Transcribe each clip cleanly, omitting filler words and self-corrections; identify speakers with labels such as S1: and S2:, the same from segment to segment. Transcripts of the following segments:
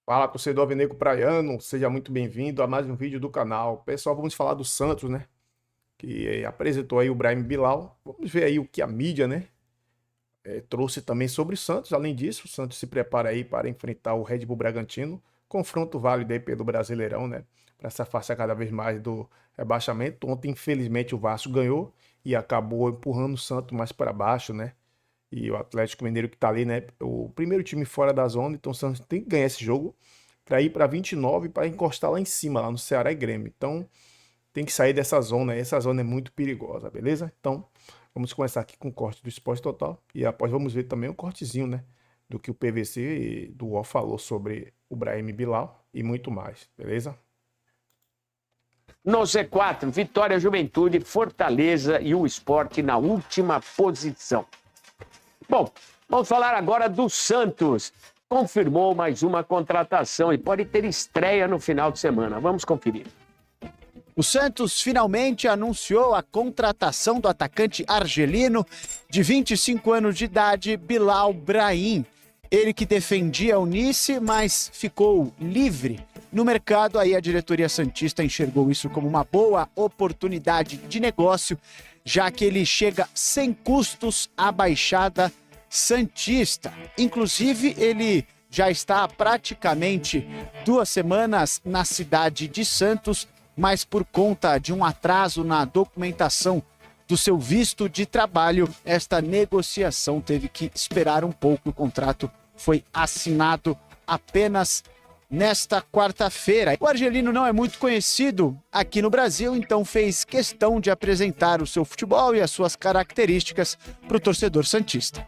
S1: Fala, torcedor alvinegro praiano, seja muito bem-vindo a mais um vídeo do canal. Pessoal, vamos falar do Santos, né? Que apresentou aí o Brahim Bilal. Vamos ver aí o que a mídia, né? Trouxe também sobre o Santos. Além disso, o Santos se prepara aí para enfrentar o Red Bull Bragantino. Confronto válido aí pelo Brasileirão, né? Para se afastar cada vez mais do rebaixamento. Ontem, infelizmente, o Vasco ganhou e acabou empurrando o Santos mais para baixo, né? E o Atlético Mineiro que tá ali, né? O primeiro time fora da zona, então o Santos tem que ganhar esse jogo para ir para 29 para encostar lá em cima, lá no Ceará e Grêmio. Então tem que sair dessa zona, essa zona é muito perigosa, beleza? Então vamos começar aqui com o corte do Esporte Total e após vamos ver também o cortezinho, né? Do que o PVC e do UOL falou sobre o Brahim Bilal e muito mais, beleza?
S2: No Z4, Vitória, Juventude, Fortaleza e o Sport na última posição. Bom, vamos falar agora do Santos. Confirmou mais uma contratação e pode ter estreia no final de semana. Vamos conferir.
S3: O Santos finalmente anunciou a contratação do atacante argelino de 25 anos de idade, Bilal Brahim. Ele que defendia o Nice, mas ficou livre no mercado. Aí a diretoria santista enxergou isso como uma boa oportunidade de negócio, já que ele chega sem custos à Baixada Santista. Inclusive, ele já está há praticamente 2 semanas na cidade de Santos, mas por conta de um atraso na documentação do seu visto de trabalho, esta negociação teve que esperar um pouco. O contrato foi assinado apenas nesta quarta-feira. O argelino não é muito conhecido aqui no Brasil, então fez questão de apresentar o seu futebol e as suas características para o torcedor santista.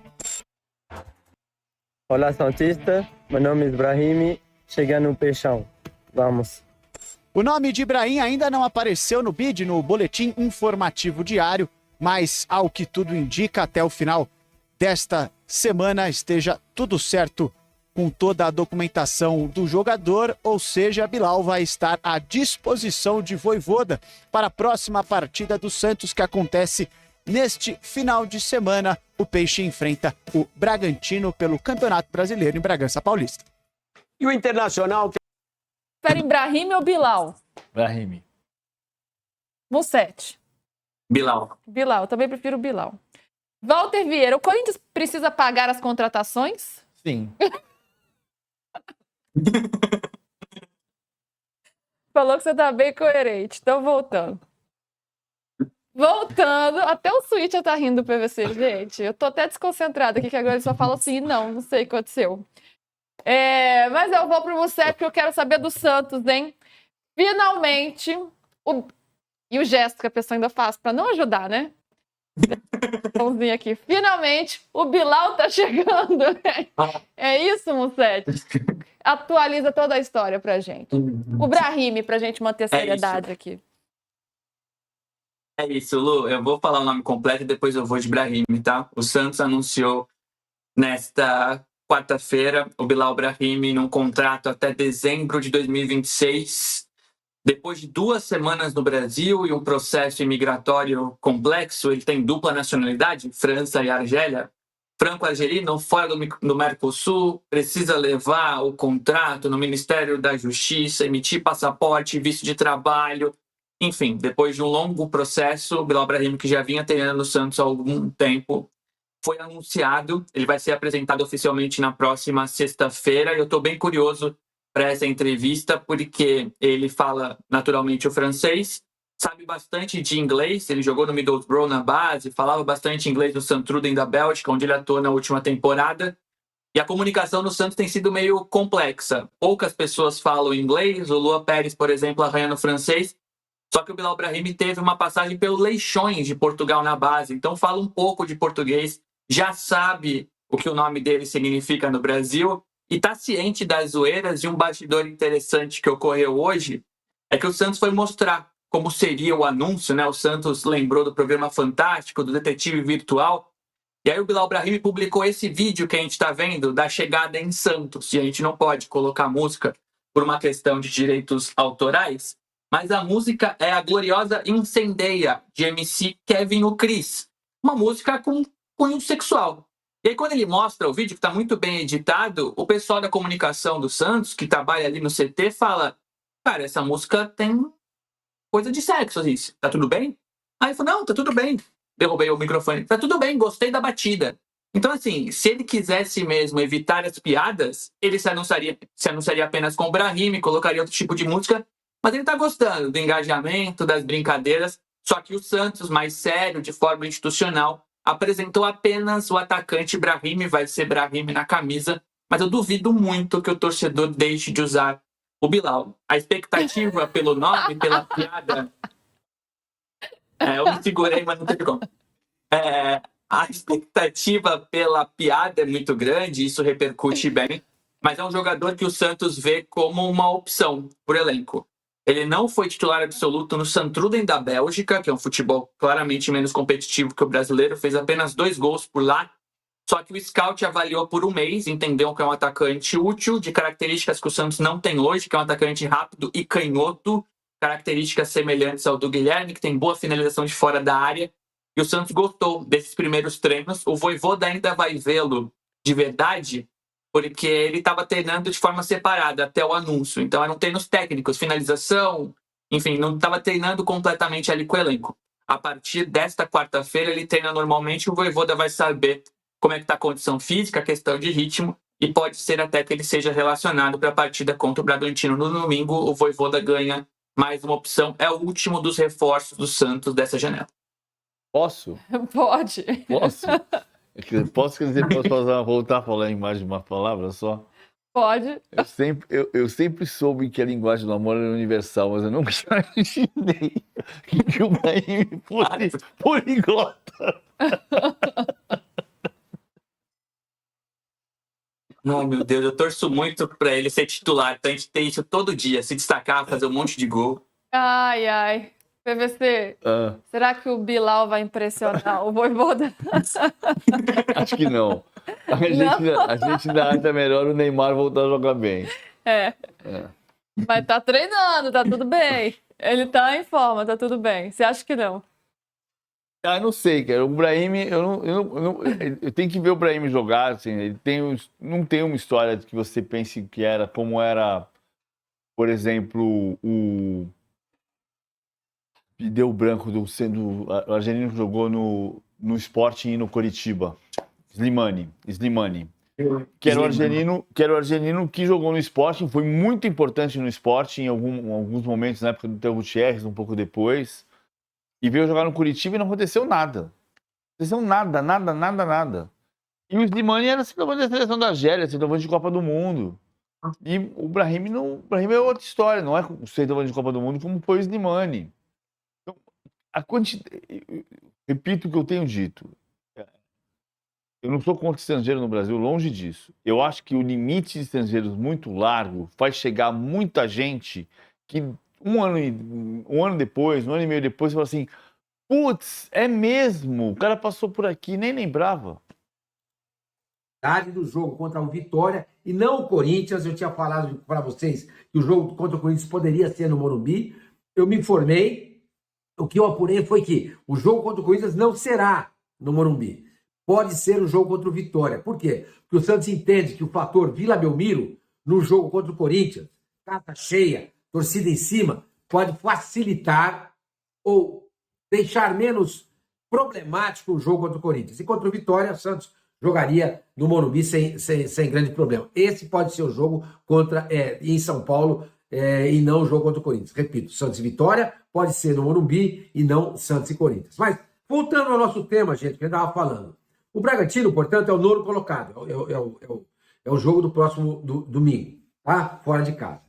S4: Olá, Santista. Meu nome é Ibrahim. Chega no Peixão. Vamos.
S3: O nome de Brahim ainda não apareceu no BID, no Boletim Informativo Diário, mas, ao que tudo indica, até o final desta semana esteja tudo certo com toda a documentação do jogador, ou seja, Bilal vai estar à disposição de Vojvoda para a próxima partida do Santos, que acontece neste final de semana. O Peixe enfrenta o Bragantino pelo Campeonato Brasileiro em Bragança Paulista.
S2: E o Internacional...
S5: Prefere Brahim ou Bilal?
S6: Brahim.
S5: Musset.
S7: Bilal.
S5: Bilal, eu também prefiro Bilal. Walter Vieira, o Corinthians precisa pagar as contratações?
S6: Sim.
S5: Falou que você tá bem coerente. Então, voltando. Voltando, até o Switch já tá rindo do PVC, gente. Eu tô até desconcentrada aqui, que agora ele só fala assim, não sei o que aconteceu. Mas eu vou pro Musset, porque eu quero saber do Santos, hein? Finalmente, e o gesto que a pessoa ainda faz pra não ajudar, né? Mãozinha aqui. Finalmente, o Bilal tá chegando. É isso, Musset? Atualiza toda a história pra gente. O Brahim, pra gente manter a seriedade aqui.
S7: É isso, Lu. Eu vou falar o nome completo e depois eu vou de Brahim, tá? O Santos anunciou nesta quarta-feira o Bilal Brahim num contrato até dezembro de 2026. Depois de 2 semanas no Brasil e um processo imigratório complexo, ele tem dupla nacionalidade, França e Argélia. Franco-argelino, fora do Mercosul, precisa levar o contrato no Ministério da Justiça, emitir passaporte, visto de trabalho. Enfim, depois de um longo processo, o Bilal Brahim, que já vinha treinando no Santos há algum tempo, foi anunciado. Ele vai ser apresentado oficialmente na próxima sexta-feira. E eu estou bem curioso para essa entrevista, porque ele fala naturalmente o francês, sabe bastante de inglês. Ele jogou no Middlesbrough na base, falava bastante inglês no Santruiden da Bélgica, onde ele atuou na última temporada. E a comunicação no Santos tem sido meio complexa. Poucas pessoas falam inglês. O Lua Pérez, por exemplo, arranha no francês. Só que o Bilal Brahim teve uma passagem pelo Leixões de Portugal na base, então fala um pouco de português, já sabe o que o nome dele significa no Brasil e está ciente das zoeiras. E um bastidor interessante que ocorreu hoje é que o Santos foi mostrar como seria o anúncio, né? O Santos lembrou do programa Fantástico, do Detetive Virtual, e aí o Bilal Brahim publicou esse vídeo que a gente está vendo da chegada em Santos, e a gente não pode colocar música por uma questão de direitos autorais, mas a música é a gloriosa Incendeia, de MC Kevin o Cris. Uma música com cunho sexual. E aí, quando ele mostra o vídeo, que está muito bem editado, o pessoal da comunicação do Santos, que trabalha ali no CT, fala: cara, essa música tem coisa de sexo, assim, tá tudo bem? Aí ele falou: não, tá tudo bem. Derrubei o microfone. Tá tudo bem, gostei da batida. Então, assim, se ele quisesse mesmo evitar as piadas, ele se anunciaria apenas com o Brahim, colocaria outro tipo de música, mas ele tá gostando do engajamento, das brincadeiras. Só que o Santos, mais sério, de forma institucional, apresentou apenas o atacante Brahim, vai ser Brahim na camisa, mas eu duvido muito que o torcedor deixe de usar o Bilal. A expectativa pelo nome, pela piada... eu me segurei, mas não teve como. A expectativa pela piada é muito grande, isso repercute bem, mas é um jogador que o Santos vê como uma opção por elenco. Ele não foi titular absoluto no Santruiden da Bélgica, que é um futebol claramente menos competitivo que o brasileiro, fez apenas 2 gols por lá, só que o scout avaliou por um mês, entendeu que é um atacante útil, de características que o Santos não tem hoje, que é um atacante rápido e canhoto, características semelhantes ao do Guilherme, que tem boa finalização de fora da área. E o Santos gostou desses primeiros treinos. O Vojvoda ainda vai vê-lo de verdade, porque ele estava treinando de forma separada até o anúncio. Então eram treinos técnicos, finalização, enfim, não estava treinando completamente ali com o elenco. A partir desta quarta-feira ele treina normalmente, o Vojvoda vai saber como é que está a condição física, a questão de ritmo, e pode ser até que ele seja relacionado para a partida contra o Bragantino no domingo. O Vojvoda ganha mais uma opção. É o último dos reforços do Santos dessa janela.
S6: Posso?
S5: Pode.
S6: Posso? Posso voltar a falar em mais de uma palavra só?
S5: Pode.
S6: Eu sempre soube que a linguagem do amor era universal, mas eu nunca imaginei que o Brahim fosse poliglota.
S7: Não, meu Deus, eu torço muito para ele ser titular, pra gente ter isso todo dia, se destacar, fazer um monte de gol.
S5: Ai, ai. PVC, será que o Bilal vai impressionar o Vojvoda?
S6: Acho que não. A gente ainda acha melhor o Neymar voltar a jogar bem.
S5: Mas tá treinando, tá tudo bem. Ele tá em forma, tá tudo bem. Você acha que não?
S6: Não sei, cara. O Brahim, eu tenho que ver o Brahim jogar. Assim, ele não tem uma história que você pense que era como era, por exemplo, o deu branco o argelino que jogou no Sporting e no Coritiba. Slimani. Que era o argelino que jogou no Sporting, foi muito importante no Sporting em alguns momentos, na época do Theo Gutierrez, um pouco depois, e veio jogar no Coritiba e não aconteceu nada. Não aconteceu nada. E o Slimani era centroavante da seleção da Argélia, centroavante de Copa do Mundo. E o Brahim é outra história, não é o centroavante de Copa do Mundo como foi o Slimani. Repito o que eu tenho dito. Eu não sou contra estrangeiro no Brasil, longe disso. Eu acho que o limite de estrangeiros muito largo faz chegar muita gente que um ano e meio depois, fala assim: putz, é mesmo? O cara passou por aqui, nem lembrava.
S8: Do jogo contra o Vitória e não o Corinthians. Eu tinha falado para vocês que o jogo contra o Corinthians poderia ser no Morumbi. Eu me informei. O que eu apurei foi que o jogo contra o Corinthians não será no Morumbi. Pode ser o jogo contra o Vitória. Por quê? Porque o Santos entende que o fator Vila Belmiro, no jogo contra o Corinthians, casa cheia, torcida em cima, pode facilitar ou deixar menos problemático o jogo contra o Corinthians. E contra o Vitória, o Santos jogaria no Morumbi sem grande problema. Esse pode ser o jogo em São Paulo, e não o jogo contra o Corinthians. Repito, Santos e Vitória pode ser no Morumbi e não Santos e Corinthians. Mas, voltando ao nosso tema, gente, que eu estava falando. O Bragantino, portanto, é o nono colocado. É o jogo do próximo domingo, tá? Fora de casa.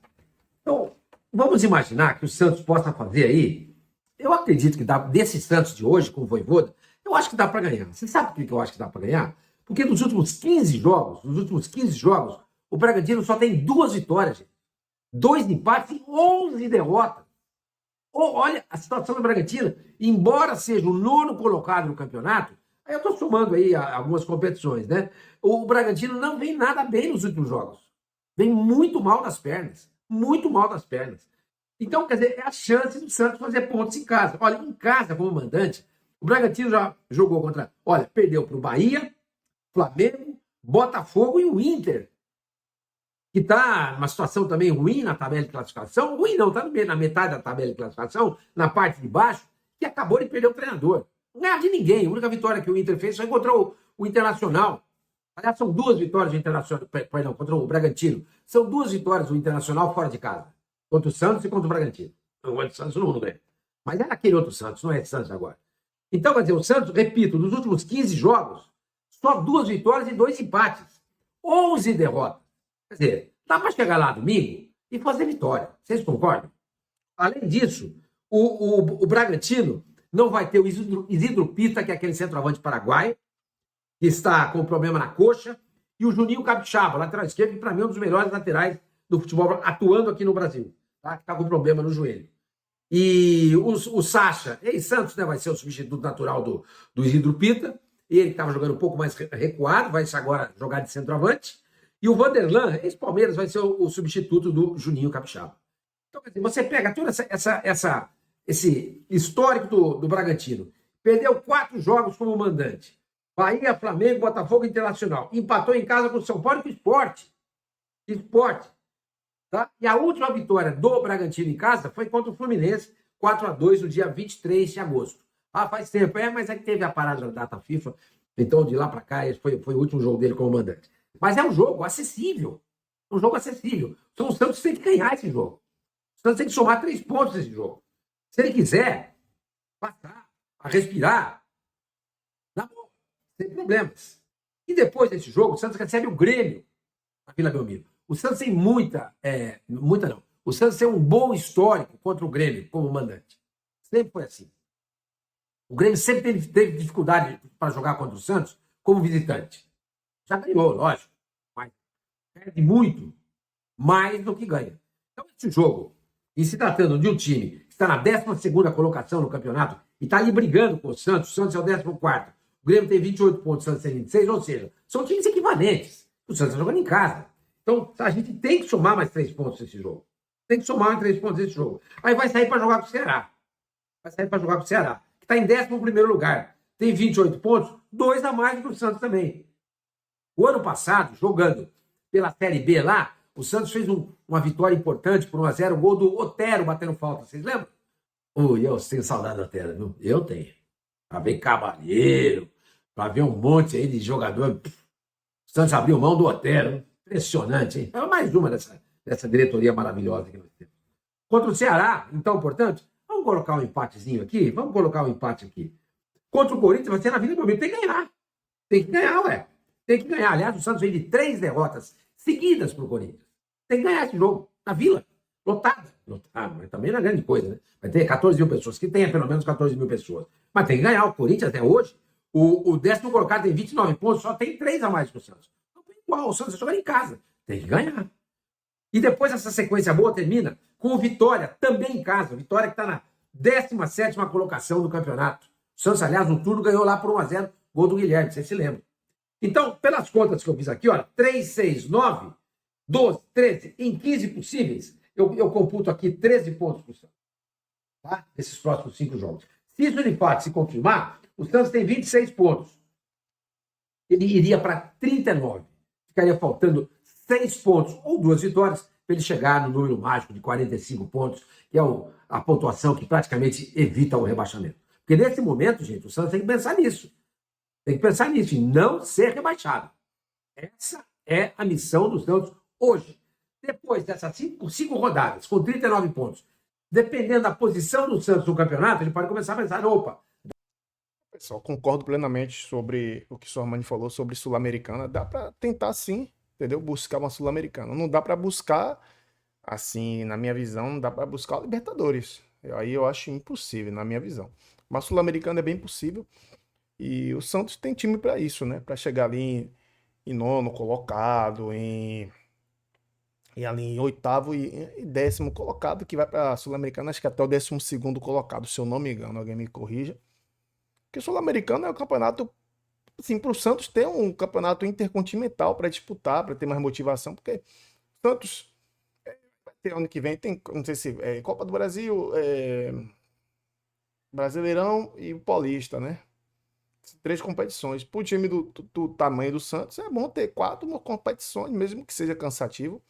S8: Então, vamos imaginar que o Santos possa fazer aí. Eu acredito que desse Santos de hoje, com o Vojvoda, eu acho que dá para ganhar. Você sabe por que eu acho que dá para ganhar? Porque nos últimos 15 jogos, o Bragantino só tem 2 vitórias, gente. 2 empates e 11 derrotas. Olha a situação do Bragantino, embora seja o nono colocado no campeonato, aí eu estou somando aí algumas competições, né? O Bragantino não vem nada bem nos últimos jogos. Vem muito mal das pernas. Então, quer dizer, é a chance do Santos fazer pontos em casa. Olha, em casa, como mandante, o Bragantino já jogou perdeu para o Bahia, Flamengo, Botafogo e o Inter, que está numa situação também ruim na tabela de classificação. Ruim não, está na metade da tabela de classificação, na parte de baixo, que acabou de perder o treinador. Não ganhava de ninguém. A única vitória que o Inter fez foi contra o Internacional. Aliás, são 2 vitórias do Internacional, perdão, contra o Bragantino. São 2 vitórias do Internacional fora de casa. Contra o Santos e contra o Bragantino. O Santos não ganha. Mas era aquele outro Santos, não é esse Santos agora. Então, quer dizer, o Santos, repito, nos últimos 15 jogos, só 2 vitórias e 2 empates. 11 derrotas. Quer dizer, dá para chegar lá domingo e fazer vitória. Vocês concordam? Além disso, o Bragantino não vai ter o Isidro Pita, que é aquele centroavante paraguaio, que está com problema na coxa, e o Juninho Capixaba, lateral esquerdo, que para mim é um dos melhores laterais do futebol atuando aqui no Brasil, tá? Que está com problema no joelho. E o Sacha, ex-Santos, né, vai ser o substituto natural do Isidro Pita, ele que estava jogando um pouco mais recuado, vai agora jogar de centroavante, e o Vanderlan, ex-Palmeiras, vai ser o substituto do Juninho Capixaba. Então, quer dizer, você pega todo esse histórico do Bragantino, perdeu 4 jogos como mandante, Bahia, Flamengo, Botafogo, Internacional. Empatou em casa com o São Paulo e com o Sport. Tá? E a última vitória do Bragantino em casa foi contra o Fluminense, 4-2, no dia 23 de agosto. Ah, faz tempo. Mas é que teve a parada da data FIFA. Então, de lá para cá, esse foi o último jogo dele como mandante. Mas é um jogo acessível. Um jogo acessível. Então, o Santos tem que ganhar esse jogo. O Santos tem que somar 3 pontos nesse jogo. Se ele quiser passar, a respirar, dá bom. Sem problemas. E depois desse jogo, o Santos recebe o Grêmio na Vila Belmiro. O Santos tem o Santos tem um bom histórico contra o Grêmio como mandante. Sempre foi assim. O Grêmio sempre teve dificuldade para jogar contra o Santos como visitante. Já ganhou, lógico. Mas perde muito mais do que ganha. Então, esse jogo, e se tratando de um time que está na 12ª colocação no campeonato e está ali brigando com o Santos é o 14º. O Grêmio tem 28 pontos, o Santos tem 26, ou seja, são times equivalentes. O Santos está jogando em casa. Então, a gente tem que somar mais 3 pontos nesse jogo. Tem que somar mais 3 pontos nesse jogo. Aí vai sair para jogar com o Ceará. Que está em 11º lugar. Tem 28 pontos, 2 a mais do que o Santos também. O ano passado, jogando pela Série B lá, o Santos fez uma vitória importante por 1-0, o gol do Otero batendo falta. Vocês lembram? Eu tenho saudade do Otero, viu? Eu tenho. Para ver Cavalheiro, para ver um monte aí de jogador. O Santos abriu mão do Otero. Impressionante, hein? É mais uma dessa diretoria maravilhosa que nós temos. Contra o Ceará, então, portanto, vamos colocar um empatezinho aqui? Vamos colocar um empate aqui. Contra o Corinthians, vai ser na Vila Belmiro. Tem que ganhar. Tem que ganhar, ué. Tem que ganhar. Aliás, o Santos veio de 3 derrotas seguidas para o Corinthians. Tem que ganhar esse jogo. Na Vila. Lotada. Mas também não é grande coisa, né? Vai ter 14 mil pessoas. Que tenha pelo menos 14 mil pessoas. Mas tem que ganhar. O Corinthians, até hoje, o 10º colocado tem 29 pontos, só tem 3 a mais que o Santos. Igual, o Santos vai jogar em casa. Tem que ganhar. E depois essa sequência boa termina com o Vitória, também em casa. Vitória que está na 17ª colocação do campeonato. O Santos, aliás, no turno ganhou lá por 1-0, gol do Guilherme, vocês se lembram. Então, pelas contas que eu fiz aqui, olha, 3, 6, 9, 12, 13, em 15 possíveis, eu computo aqui 13 pontos para o Santos. Tá? Nesses próximos 5 jogos. Se isso de fato se confirmar, o Santos tem 26 pontos. Ele iria para 39. Ficaria faltando 6 pontos ou 2 vitórias para ele chegar no número mágico de 45 pontos, que é a pontuação que praticamente evita o rebaixamento. Porque nesse momento, gente, o Santos tem que pensar nisso. Tem que pensar nisso, em não ser rebaixado. Essa é a missão do Santos hoje. Depois dessas 5 rodadas, com 39 pontos, dependendo da posição do Santos no campeonato, ele pode começar a pensar, opa.
S1: Pessoal, concordo plenamente sobre o que o Sormani falou sobre Sul-Americana. Dá para tentar sim, entendeu? Buscar uma Sul-Americana. Não dá para buscar, assim, na minha visão, não dá para buscar o Libertadores. Aí eu acho impossível, na minha visão. Mas Sul-Americana é bem possível. E o Santos tem time para isso, né? Para chegar ali em 9º colocado, ali em 8º e 10º colocado, que vai para a Sul-Americana, acho que até o 12º colocado, se eu não me engano, alguém me corrija. Porque o Sul-Americano é um campeonato, assim, para o Santos ter um campeonato intercontinental para disputar, para ter mais motivação, porque o Santos vai ter ano que vem, tem, não sei se é Copa do Brasil, Brasileirão e o Paulista, né? 3 competições. Para o time do tamanho do Santos, é bom ter 4 competições, mesmo que seja cansativo,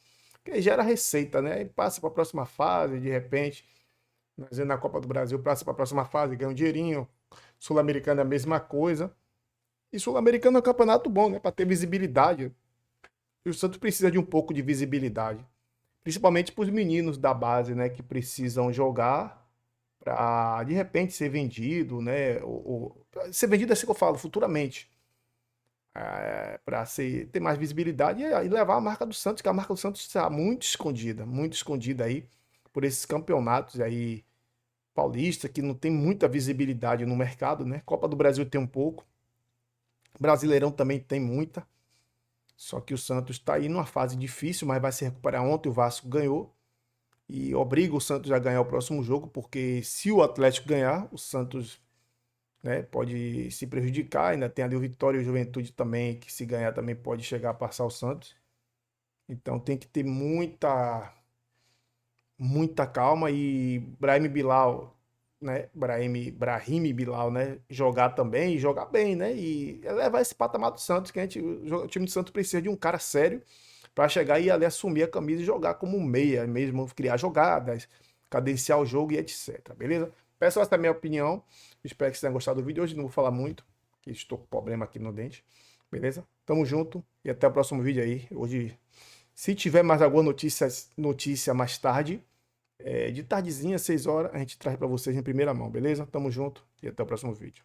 S1: que gera receita, né? E passa para a próxima fase, de repente, nós na Copa do Brasil, passa para a próxima fase, ganha um dinheirinho. Sul-Americana é a mesma coisa. E Sul-Americano é um campeonato bom, né? Para ter visibilidade. E o Santos precisa de um pouco de visibilidade. Principalmente para os meninos da base, né? Que precisam jogar para, de repente, ser vendido, né? Ser vendido é assim que eu falo, futuramente. Para ter mais visibilidade e levar a marca do Santos, que a marca do Santos está muito escondida aí por esses campeonatos aí paulista, que não tem muita visibilidade no mercado, né? Copa do Brasil tem um pouco, Brasileirão também tem muita, só que o Santos está aí numa fase difícil, mas vai se recuperar. Ontem o Vasco ganhou e obriga o Santos a ganhar o próximo jogo, porque se o Atlético ganhar, o Santos, né, pode se prejudicar. Ainda tem ali o Vitória e o Juventude também, que se ganhar também pode chegar a passar o Santos. Então tem que ter muita calma. E Brahim Bilal, né, Brahim Bilal, né, jogar também e jogar bem, né, e levar esse patamar do Santos, que o time do Santos precisa de um cara sério para chegar e ali assumir a camisa e jogar como meia mesmo, criar jogadas, cadenciar o jogo e etc, beleza? Peço essa minha opinião, espero que vocês tenham gostado do vídeo. Hoje não vou falar muito, que estou com problema aqui no dente, beleza? Tamo junto e até o próximo vídeo aí. Hoje, se tiver mais alguma notícia mais tarde, de tardezinha, 6 horas, a gente traz para vocês em primeira mão, beleza? Tamo junto e até o próximo vídeo.